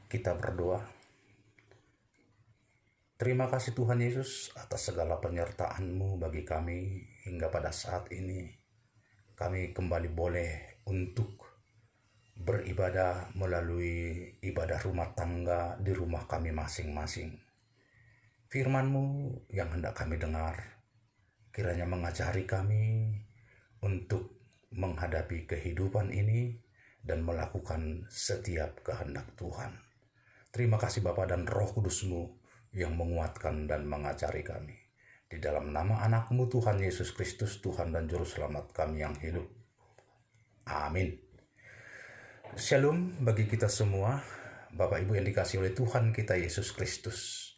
Kita berdoa. Terima kasih Tuhan Yesus atas segala penyertaan-Mu bagi kami hingga pada saat ini. Kami kembali boleh untuk beribadah melalui ibadah rumah tangga di rumah kami masing-masing. Firman-Mu yang hendak kami dengar, kiranya mengajari kami untuk menghadapi kehidupan ini dan melakukan setiap kehendak Tuhan. Terima kasih Bapa dan Roh Kudus-Mu yang menguatkan dan mengajari kami. Di dalam nama anak-Mu Tuhan Yesus Kristus, Tuhan dan Juru Selamat kami yang hidup. Amin. Shalom bagi kita semua, Bapak Ibu yang dikasihi oleh Tuhan kita Yesus Kristus.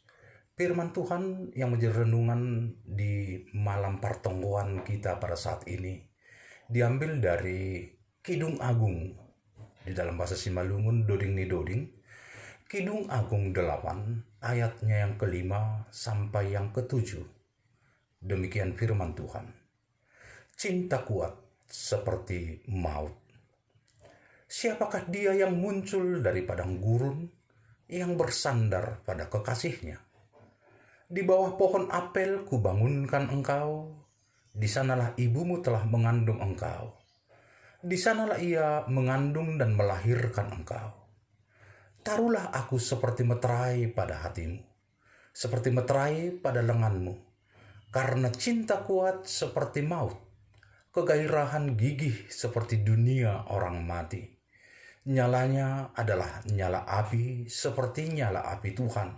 Firman Tuhan yang menjadi renungan di malam pertonggoan kita pada saat ini diambil dari Kidung Agung di dalam bahasa Simalungun Doding ni Doding, Kidung Agung 8 ayatnya yang ke-5 sampai yang ke-7. Demikian firman Tuhan. Cinta kuat seperti maut. Siapakah dia yang muncul dari padang gurun, yang bersandar pada kekasihnya? Di bawah pohon apel kubangunkan engkau, di sanalah ibumu telah mengandung engkau. Di sanalah ia mengandung dan melahirkan engkau. Taruhlah aku seperti meterai pada hatimu, seperti meterai pada lenganmu, karena cinta kuat seperti maut, kegairahan gigih seperti dunia orang mati. Nyalanya adalah nyala api seperti nyala api Tuhan.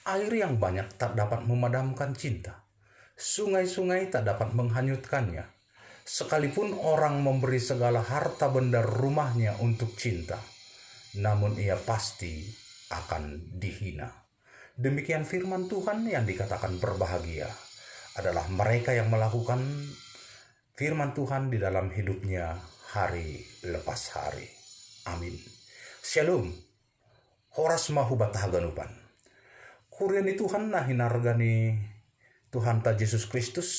Air yang banyak tak dapat memadamkan cinta. Sungai-sungai tak dapat menghanyutkannya. Sekalipun orang memberi segala harta benda rumahnya untuk cinta, namun ia pasti akan dihina. Demikian firman Tuhan yang dikatakan berbahagia adalah mereka yang melakukan firman Tuhan di dalam hidupnya hari lepas hari. Amin. Shalom. Horas mahu batahaganupan. Kuriani Tuhan nah hinargani Tuhan ta Yesus Kristus.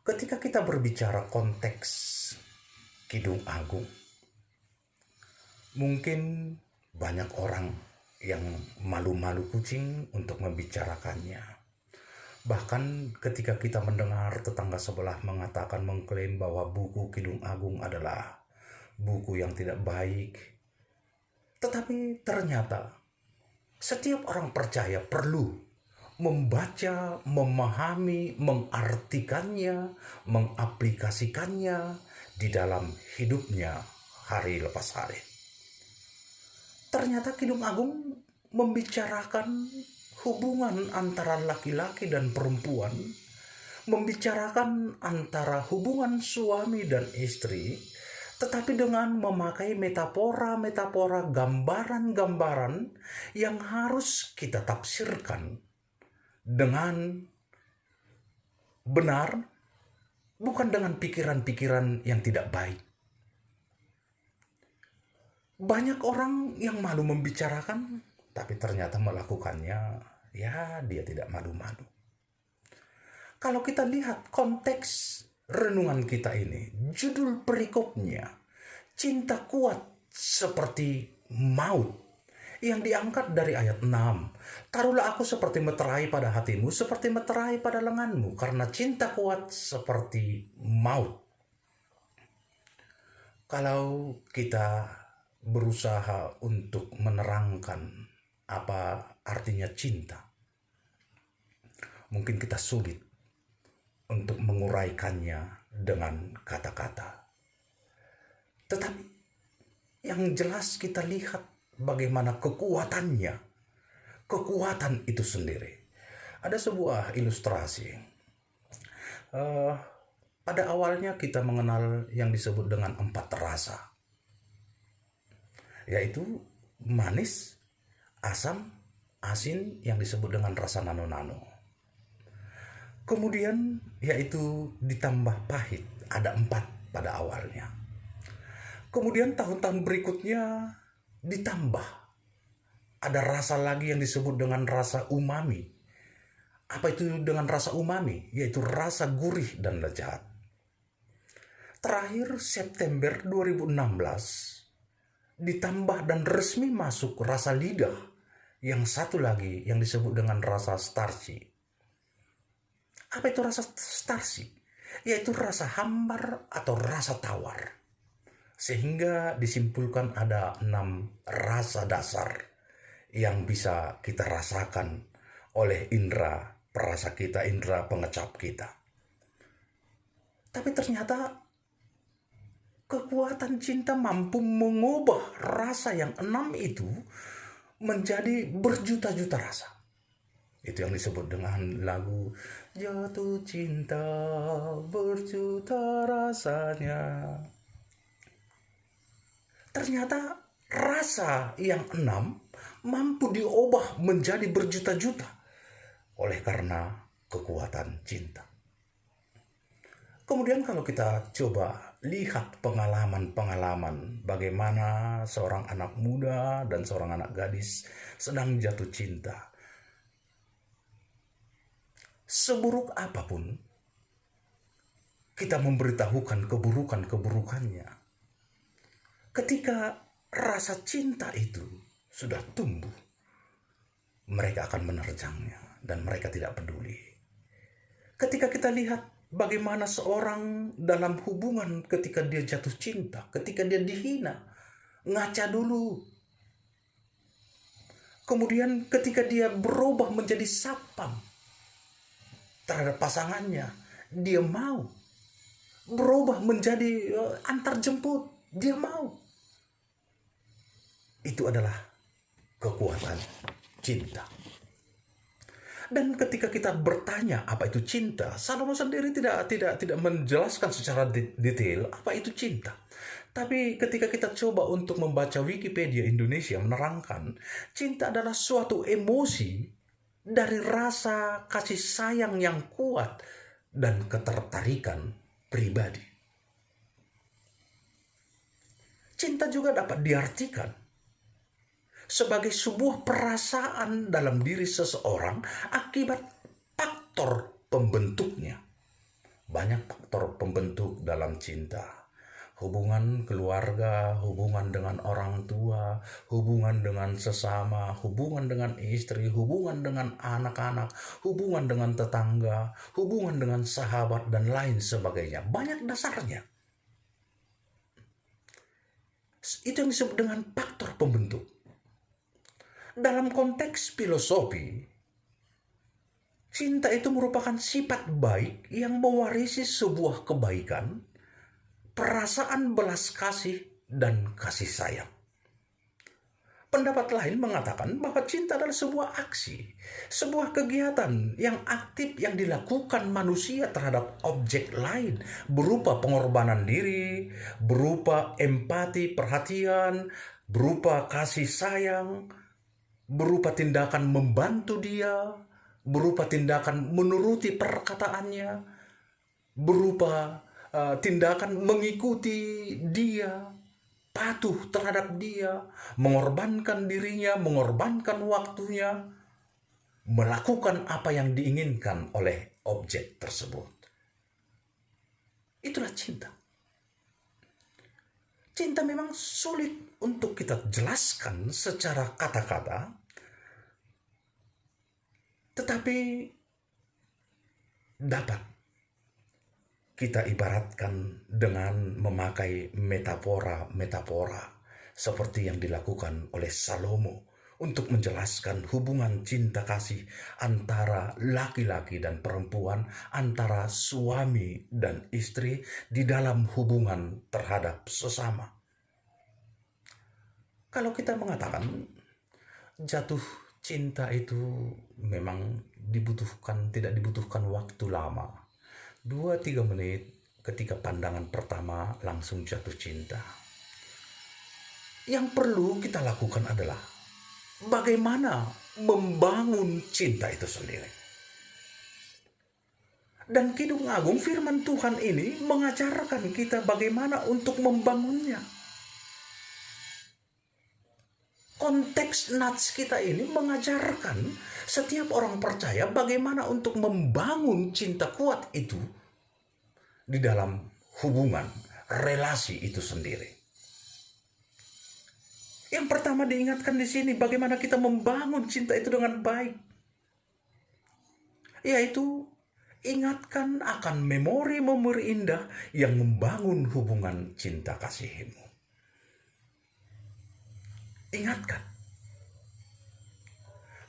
Ketika kita berbicara konteks Kidung Agung, mungkin banyak orang yang malu-malu kucing untuk membicarakannya. Bahkan ketika kita mendengar tetangga sebelah mengatakan, mengklaim bahwa buku Kidung Agung adalah buku yang tidak baik. Tetapi ternyata setiap orang percaya perlu membaca, memahami, mengartikannya, mengaplikasikannya di dalam hidupnya hari lepas hari. Ternyata Kidung Agung membicarakan hubungan antara laki-laki dan perempuan, membicarakan antara hubungan suami dan istri, tetapi dengan memakai metafora-metafora, gambaran-gambaran yang harus kita tafsirkan dengan benar, bukan dengan pikiran-pikiran yang tidak baik. Banyak orang yang malu membicarakan, tapi ternyata melakukannya, ya dia tidak malu-malu. Kalau kita lihat konteks renungan kita ini, judul perikopnya, cinta kuat seperti maut, yang diangkat dari ayat 6. Taruhlah aku seperti meterai pada hatimu, seperti meterai pada lenganmu, karena cinta kuat seperti maut. Kalau kita berusaha untuk menerangkan apa artinya cinta, mungkin kita sulit untuk menguraikannya dengan kata-kata. Tetapi yang jelas kita lihat bagaimana kekuatannya, kekuatan itu sendiri. Ada sebuah ilustrasi. Pada awalnya kita mengenal yang disebut dengan 4 rasa, yaitu manis, asam, asin yang disebut dengan rasa nano-nano. Kemudian yaitu ditambah pahit, ada 4 pada awalnya. Kemudian tahun-tahun berikutnya ditambah, ada rasa lagi yang disebut dengan rasa umami. Apa itu dengan rasa umami? Yaitu rasa gurih dan lezat. Terakhir September 2016 ditambah dan resmi masuk rasa lidah yang satu lagi yang disebut dengan rasa starchi. Apa itu rasa starchi? Yaitu rasa hambar atau rasa tawar. Sehingga disimpulkan ada 6 rasa dasar yang bisa kita rasakan oleh indera perasa kita, indera pengecap kita. Tapi ternyata kekuatan cinta mampu mengubah rasa yang 6 itu menjadi berjuta-juta rasa. Itu yang disebut dengan lagu Jatuh Cinta Berjuta Rasanya. Ternyata rasa yang 6 mampu diubah menjadi berjuta-juta oleh karena kekuatan cinta. Kemudian kalau kita coba lihat pengalaman-pengalaman bagaimana seorang anak muda dan seorang anak gadis sedang jatuh cinta. Seburuk apapun kita memberitahukan keburukan-keburukannya, ketika rasa cinta itu sudah tumbuh, mereka akan menerjangnya dan mereka tidak peduli. Ketika kita lihat bagaimana seorang dalam hubungan ketika dia jatuh cinta, ketika dia dihina, ngaca dulu. Kemudian ketika dia berubah menjadi sapam terhadap pasangannya, dia mau berubah menjadi antar jemput, dia mau. Itu adalah kekuatan cinta. Dan ketika kita bertanya apa itu cinta, Salomo sendiri tidak menjelaskan secara detail apa itu cinta. Tapi ketika kita coba untuk membaca Wikipedia Indonesia menerangkan, cinta adalah suatu emosi dari rasa kasih sayang yang kuat dan ketertarikan pribadi. Cinta juga dapat diartikan sebagai sebuah perasaan dalam diri seseorang akibat faktor pembentuknya. Banyak faktor pembentuk dalam cinta. Hubungan keluarga, hubungan dengan orang tua, hubungan dengan sesama, hubungan dengan istri, hubungan dengan anak-anak, hubungan dengan tetangga, hubungan dengan sahabat, dan lain sebagainya. Banyak dasarnya. Itu yang disebut dengan faktor pembentuk. Dalam konteks filosofi, cinta itu merupakan sifat baik yang mewarisi sebuah kebaikan, perasaan belas kasih, dan kasih sayang. Pendapat lain mengatakan bahwa cinta adalah sebuah aksi, sebuah kegiatan yang aktif yang dilakukan manusia terhadap objek lain, berupa pengorbanan diri, berupa empati, perhatian, berupa kasih sayang, berupa tindakan membantu dia, berupa tindakan menuruti perkataannya, berupa tindakan mengikuti dia, patuh terhadap dia, mengorbankan dirinya, mengorbankan waktunya, melakukan apa yang diinginkan oleh objek tersebut. Itulah cinta. Cinta memang sulit untuk kita jelaskan secara kata-kata, tetapi dapat kita ibaratkan dengan memakai metafora-metafora seperti yang dilakukan oleh Salomo untuk menjelaskan hubungan cinta kasih antara laki-laki dan perempuan, antara suami dan istri di dalam hubungan terhadap sesama. Kalau kita mengatakan jatuh cinta itu memang tidak dibutuhkan waktu lama. 2-3 menit ketika pandangan pertama langsung jatuh cinta. Yang perlu kita lakukan adalah bagaimana membangun cinta itu sendiri. Dan Kidung Agung firman Tuhan ini mengajarkan kita bagaimana untuk membangunnya. Konteks nats kita ini mengajarkan setiap orang percaya bagaimana untuk membangun cinta kuat itu di dalam hubungan, relasi itu sendiri. Yang pertama diingatkan di sini bagaimana kita membangun cinta itu dengan baik. Yaitu ingatkan akan memori-memori indah yang membangun hubungan cinta kasihmu. Ingatkan.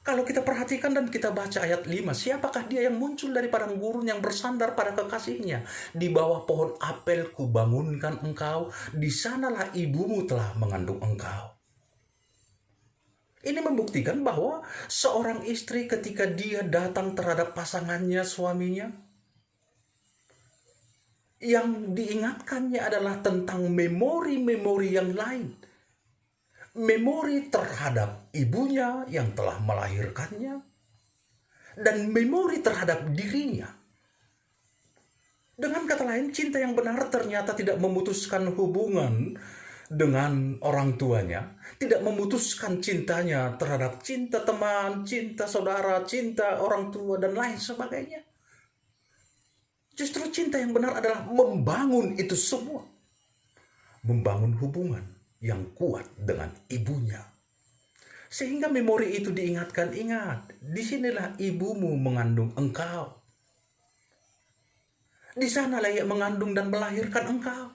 Kalau kita perhatikan dan kita baca ayat 5, siapakah dia yang muncul dari padang gurun yang bersandar pada kekasihnya? Di bawah pohon apel kubangunkan engkau, di sanalah ibumu telah mengandung engkau. Ini membuktikan bahwa seorang istri ketika dia datang terhadap pasangannya, suaminya, yang diingatkannya adalah tentang memori-memori yang lain. Memori terhadap ibunya yang telah melahirkannya, dan memori terhadap dirinya. Dengan kata lain, cinta yang benar ternyata tidak memutuskan hubungan dengan orang tuanya, tidak memutuskan cintanya terhadap cinta teman, cinta saudara, cinta orang tua, dan lain sebagainya. Justru cinta yang benar adalah membangun itu semua. Membangun hubungan yang kuat dengan ibunya. Sehingga memori itu diingatkan, ingat, disinilah ibumu mengandung engkau. Di sanalah ia mengandung dan melahirkan engkau.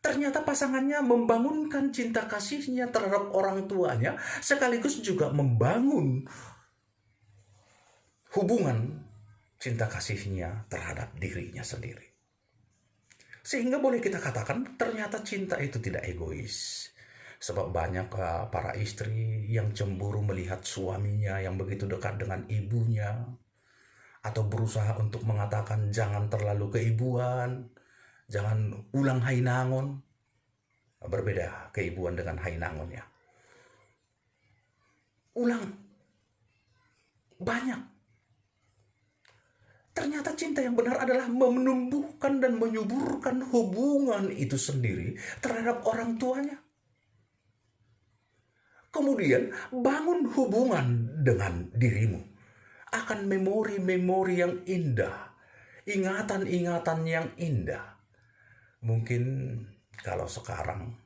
Ternyata pasangannya membangunkan cinta kasihnya terhadap orang tuanya, sekaligus juga membangun hubungan cinta kasihnya terhadap dirinya sendiri. Sehingga boleh kita katakan ternyata cinta itu tidak egois. Sebab banyak para istri yang cemburu melihat suaminya yang begitu dekat dengan ibunya, atau berusaha untuk mengatakan jangan terlalu keibuan, jangan ulang hainangon. Berbeda keibuan dengan hainangon ya. Ulang. Banyak. Ternyata cinta yang benar adalah menumbuhkan dan menyuburkan hubungan itu sendiri terhadap orang tuanya. Kemudian bangun hubungan dengan dirimu akan memori-memori yang indah, ingatan-ingatan yang indah. Mungkin kalau sekarang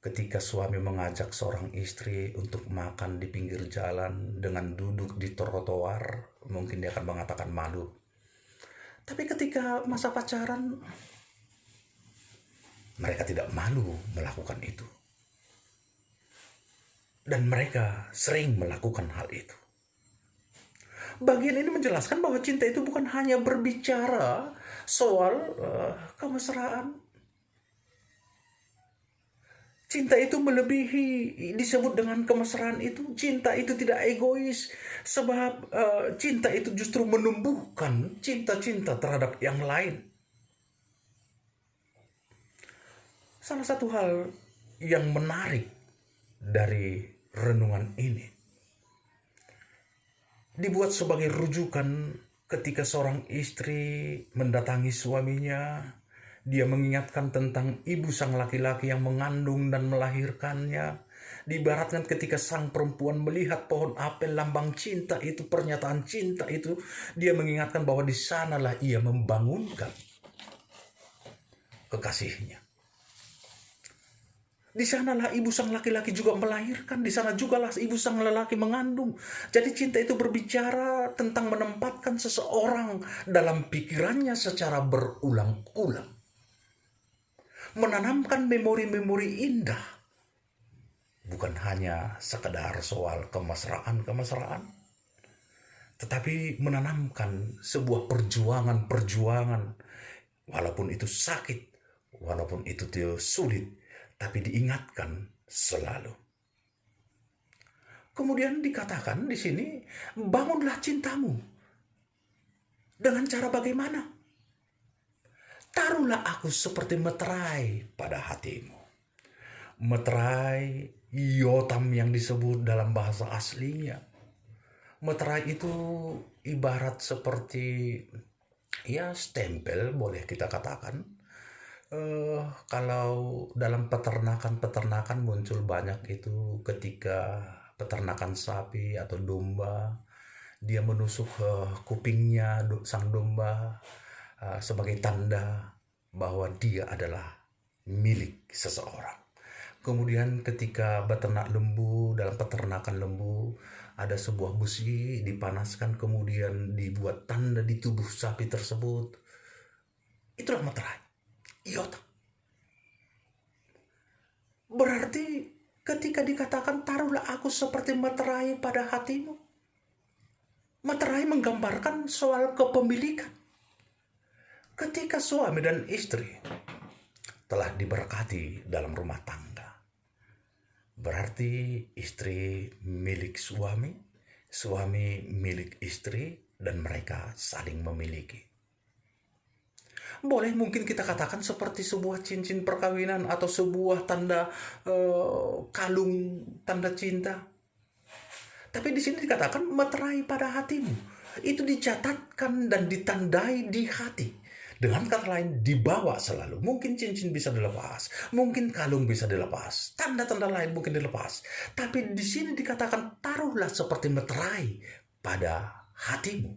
ketika suami mengajak seorang istri untuk makan di pinggir jalan dengan duduk di trotoar, mungkin dia akan mengatakan malu. Tapi ketika masa pacaran, mereka tidak malu melakukan itu. Dan mereka sering melakukan hal itu. Bagian ini menjelaskan bahwa cinta itu bukan hanya berbicara soal kemesraan. Cinta itu melebihi disebut dengan kemesraan itu. Cinta itu tidak egois. Sebab cinta itu justru menumbuhkan cinta-cinta terhadap yang lain. Salah satu hal yang menarik dari renungan ini dibuat sebagai rujukan ketika seorang istri mendatangi suaminya. Dia mengingatkan tentang ibu sang laki-laki yang mengandung dan melahirkannya. Diibaratkan ketika sang perempuan melihat pohon apel lambang cinta itu, pernyataan cinta itu, dia mengingatkan bahwa di sanalah ia membangunkan kekasihnya. Di sanalah ibu sang laki-laki juga melahirkan, di sana jugalah ibu sang lelaki mengandung. Jadi cinta itu berbicara tentang menempatkan seseorang dalam pikirannya secara berulang-ulang. Menanamkan memori-memori indah. Bukan hanya sekedar soal kemesraan-kemesraan, tetapi menanamkan sebuah perjuangan-perjuangan. Walaupun itu sakit, walaupun itu sulit, tapi diingatkan selalu. Kemudian dikatakan di sini, bangunlah cintamu. Dengan cara bagaimana? Taruhlah aku seperti meterai pada hatimu. Meterai Yotam yang disebut dalam bahasa aslinya. Meterai itu ibarat seperti stempel, boleh kita katakan. Kalau dalam peternakan muncul banyak itu ketika peternakan sapi atau domba, dia menusuk kupingnya sang domba sebagai tanda bahwa dia adalah milik seseorang. Kemudian ketika beternak lembu, dalam peternakan lembu, ada sebuah besi dipanaskan kemudian dibuat tanda di tubuh sapi tersebut. Itulah materai, iota. Berarti ketika dikatakan taruhlah aku seperti materai pada hatimu, materai menggambarkan soal kepemilikan. Ketika suami dan istri telah diberkati dalam rumah tangga, berarti istri milik suami, suami milik istri, dan mereka saling memiliki. Boleh mungkin kita katakan seperti sebuah cincin perkawinan atau sebuah tanda kalung tanda cinta. Tapi di sini dikatakan materai pada hatimu. Itu dicatatkan dan ditandai di hati. Dengan kata lain, dibawa selalu. Mungkin cincin bisa dilepas, mungkin kalung bisa dilepas, tanda-tanda lain mungkin dilepas. Tapi di sini dikatakan taruhlah seperti materai pada hatimu.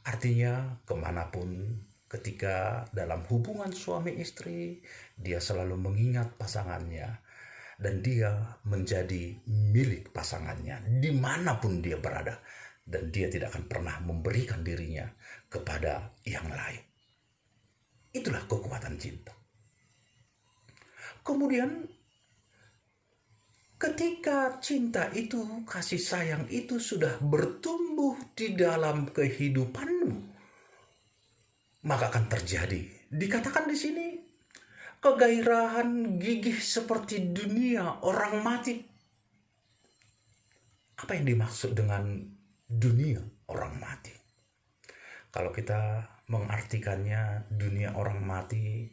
Artinya kemanapun ketika dalam hubungan suami istri, dia selalu mengingat pasangannya. Dan dia menjadi milik pasangannya dimanapun dia berada. Dan dia tidak akan pernah memberikan dirinya kepada yang lain. Itulah kekuatan cinta. Kemudian ketika cinta itu, kasih sayang itu sudah bertumbuh di dalam kehidupanmu, maka akan terjadi. Dikatakan di sini, kegairahan gigih seperti dunia orang mati. Apa yang dimaksud dengan dunia orang mati? Kalau kita mengartikannya, dunia orang mati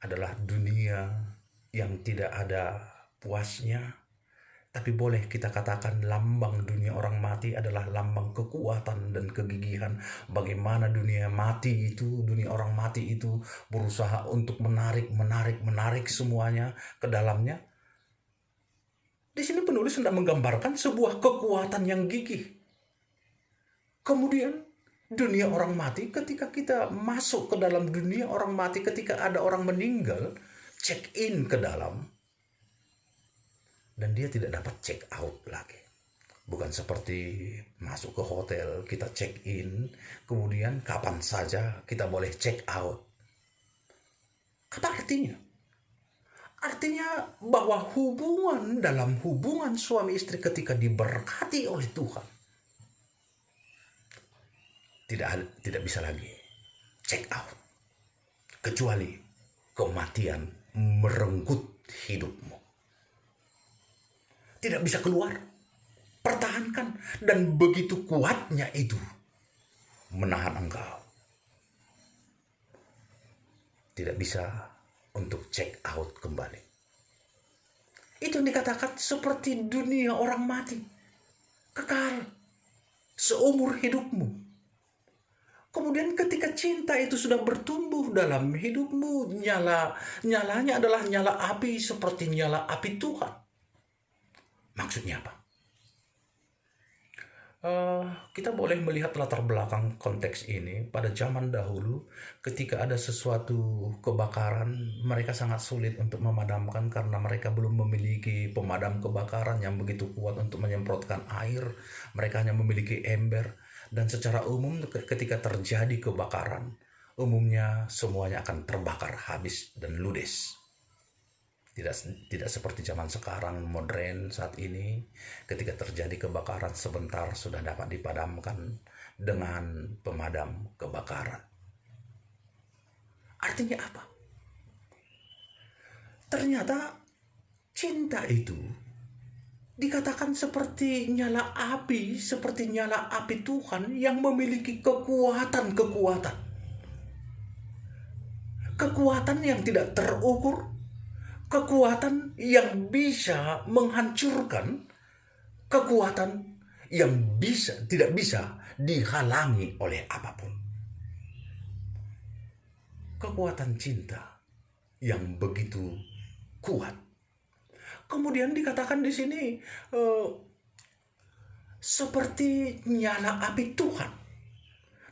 adalah dunia yang tidak ada puasnya. Tapi boleh kita katakan lambang dunia orang mati adalah lambang kekuatan dan kegigihan. Bagaimana dunia mati itu, dunia orang mati itu berusaha untuk menarik semuanya ke dalamnya. Di sini penulis hendak menggambarkan sebuah kekuatan yang gigih. Kemudian dunia orang mati, ketika kita masuk ke dalam dunia orang mati, ketika ada orang meninggal, check in ke dalam, dan dia tidak dapat check out lagi. Bukan seperti masuk ke hotel, kita check in, kemudian kapan saja kita boleh check out. Apa artinya? Artinya bahwa dalam hubungan suami istri ketika diberkati oleh Tuhan, tidak bisa lagi check out, kecuali kematian merenggut hidupmu. Tidak bisa keluar, pertahankan, dan begitu kuatnya itu menahan engkau. Tidak bisa untuk check out kembali. Itu yang dikatakan seperti dunia orang mati, kekal seumur hidupmu. Kemudian ketika cinta itu sudah bertumbuh dalam hidupmu, nyalanya adalah nyala api seperti nyala api Tuhan. Maksudnya apa? Kita boleh melihat latar belakang konteks ini. Pada zaman dahulu, ketika ada sesuatu kebakaran, mereka sangat sulit untuk memadamkan karena mereka belum memiliki pemadam kebakaran yang begitu kuat untuk menyemprotkan air. Mereka hanya memiliki ember. Dan secara umum ketika terjadi kebakaran, umumnya semuanya akan terbakar habis dan ludes. Tidak seperti zaman sekarang modern saat ini, ketika terjadi kebakaran sebentar sudah dapat dipadamkan dengan pemadam kebakaran. Artinya apa? Ternyata cinta itu dikatakan seperti nyala api Tuhan yang memiliki kekuatan yang tidak terukur, kekuatan yang bisa menghancurkan, kekuatan yang tidak bisa dihalangi oleh apapun. Kekuatan cinta yang begitu kuat. Kemudian dikatakan di sini seperti nyala api Tuhan.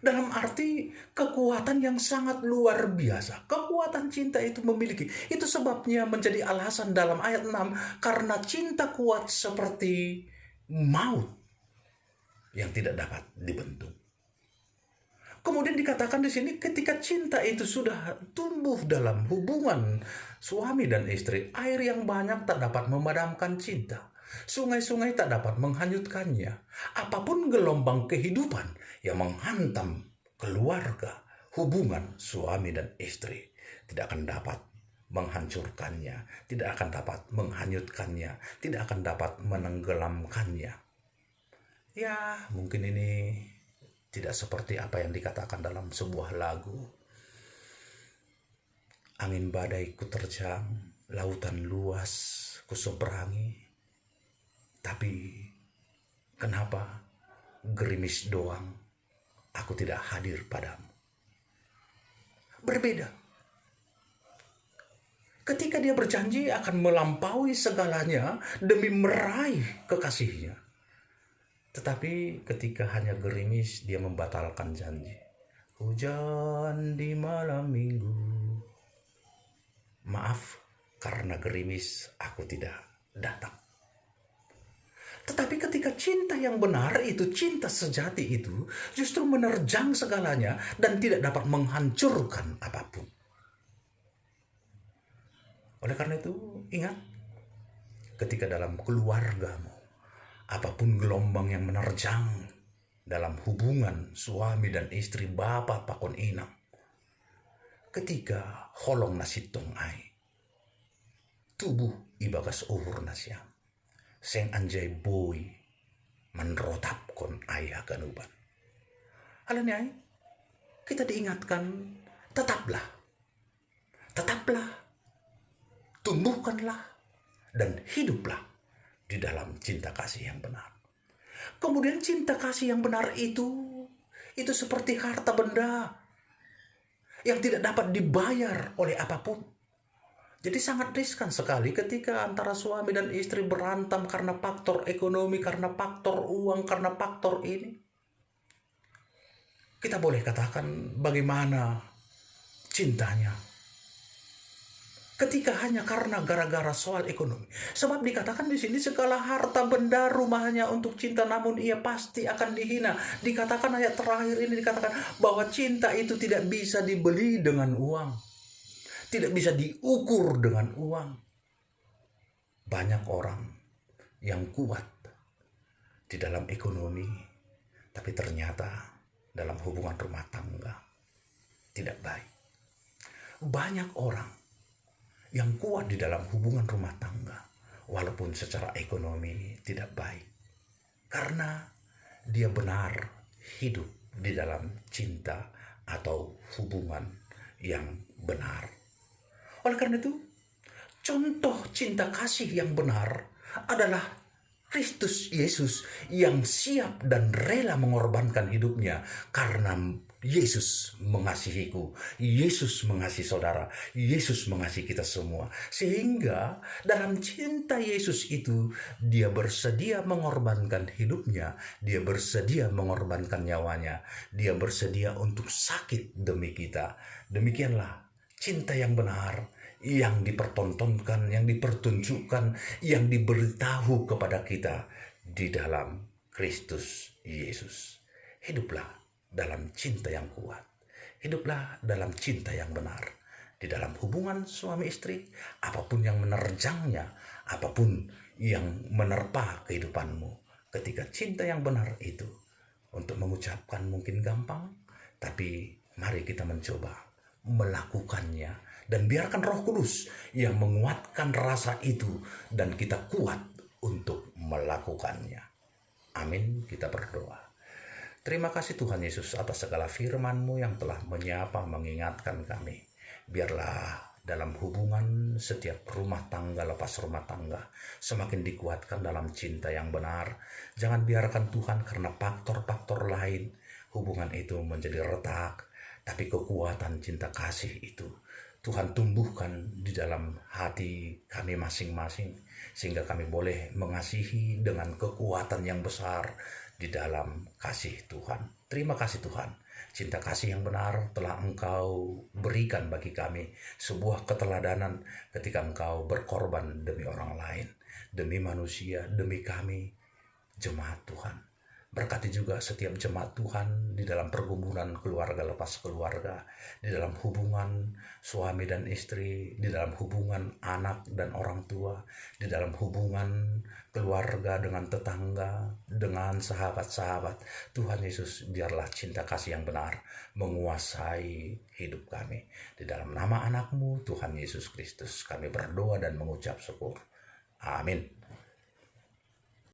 Dalam arti kekuatan yang sangat luar biasa. Kekuatan cinta itu memiliki. Itu sebabnya menjadi alasan dalam ayat 6. Karena cinta kuat seperti maut yang tidak dapat dibentuk. Kemudian dikatakan di sini ketika cinta itu sudah tumbuh dalam hubungan suami dan istri, air yang banyak tak dapat memadamkan cinta. Sungai-sungai tak dapat menghanyutkannya. Apapun gelombang kehidupan yang menghantam keluarga, hubungan suami dan istri, tidak akan dapat menghancurkannya, tidak akan dapat menghanyutkannya, tidak akan dapat menenggelamkannya. Ya, mungkin ini tidak seperti apa yang dikatakan dalam sebuah lagu. Angin badai ku terjang, lautan luas ku seberangi. Tapi kenapa gerimis doang aku tidak hadir padamu? Berbeda. Ketika dia berjanji akan melampaui segalanya demi meraih kekasihnya. Tetapi ketika hanya gerimis, dia membatalkan janji. Hujan di malam minggu. Maaf, karena gerimis aku tidak datang. Tetapi ketika cinta yang benar itu, cinta sejati itu, justru menerjang segalanya dan tidak dapat menghancurkan apapun. Oleh karena itu, ingat, ketika dalam keluargamu, apapun gelombang yang menerjang dalam hubungan suami dan istri, bapa pakon inang, ketika holong nasi tong ai, tubuh ibagas uhur nasyam, seng anjay boy menrotap kon ayah ganuban. Halanya kita diingatkan, tetaplah, tumbuhkanlah, dan hiduplah di dalam cinta kasih yang benar. Kemudian cinta kasih yang benar itu seperti harta benda yang tidak dapat dibayar oleh apapun. Jadi sangat riskan sekali ketika antara suami dan istri berantem karena faktor ekonomi, karena faktor uang, karena faktor ini. Kita boleh katakan bagaimana cintanya ketika hanya karena gara-gara soal ekonomi. Sebab dikatakan di sini segala harta benda rumahnya untuk cinta, namun ia pasti akan dihina. Dikatakan ayat terakhir ini dikatakan bahwa cinta itu tidak bisa dibeli dengan uang. Tidak bisa diukur dengan uang. Banyak orang yang kuat di dalam ekonomi, tapi ternyata dalam hubungan rumah tangga tidak baik. Banyak orang yang kuat di dalam hubungan rumah tangga, walaupun secara ekonomi tidak baik. Karena dia benar hidup di dalam cinta atau hubungan yang benar. Oleh karena itu, contoh cinta kasih yang benar adalah Kristus Yesus yang siap dan rela mengorbankan hidupnya karena Yesus mengasihiku, Yesus mengasihi saudara, Yesus mengasihi kita semua. Sehingga dalam cinta Yesus itu, dia bersedia mengorbankan hidupnya, dia bersedia mengorbankan nyawanya, dia bersedia untuk sakit demi kita. Demikianlah cinta yang benar, yang dipertontonkan, yang dipertunjukkan, yang diberitahu kepada kita di dalam Kristus Yesus. Hiduplah dalam cinta yang kuat. Hiduplah dalam cinta yang benar. Di dalam hubungan suami istri, apapun yang menerjangnya, apapun yang menerpa kehidupanmu. Ketika cinta yang benar itu, untuk mengucapkan mungkin gampang, tapi mari kita mencoba melakukannya, dan biarkan Roh Kudus yang menguatkan rasa itu dan kita kuat untuk melakukannya. Amin. Kita berdoa. Terima kasih Tuhan Yesus atas segala firman-Mu yang telah menyapa, mengingatkan kami. Biarlah dalam hubungan setiap rumah tangga lepas rumah tangga semakin dikuatkan dalam cinta yang benar. Jangan biarkan Tuhan karena faktor-faktor lain hubungan itu menjadi retak. Tapi kekuatan cinta kasih itu Tuhan tumbuhkan di dalam hati kami masing-masing, sehingga kami boleh mengasihi dengan kekuatan yang besar di dalam kasih Tuhan. Terima kasih Tuhan. Cinta kasih yang benar telah Engkau berikan bagi kami, sebuah keteladanan ketika Engkau berkorban demi orang lain, demi manusia, demi kami, jemaat Tuhan. Berkati juga setiap jemaat Tuhan di dalam pergumulan keluarga lepas keluarga, di dalam hubungan suami dan istri, di dalam hubungan anak dan orang tua, di dalam hubungan keluarga dengan tetangga, dengan sahabat-sahabat. Tuhan Yesus, biarlah cinta kasih yang benar menguasai hidup kami. Di dalam nama anak-Mu, Tuhan Yesus Kristus, kami berdoa dan mengucap syukur. Amin.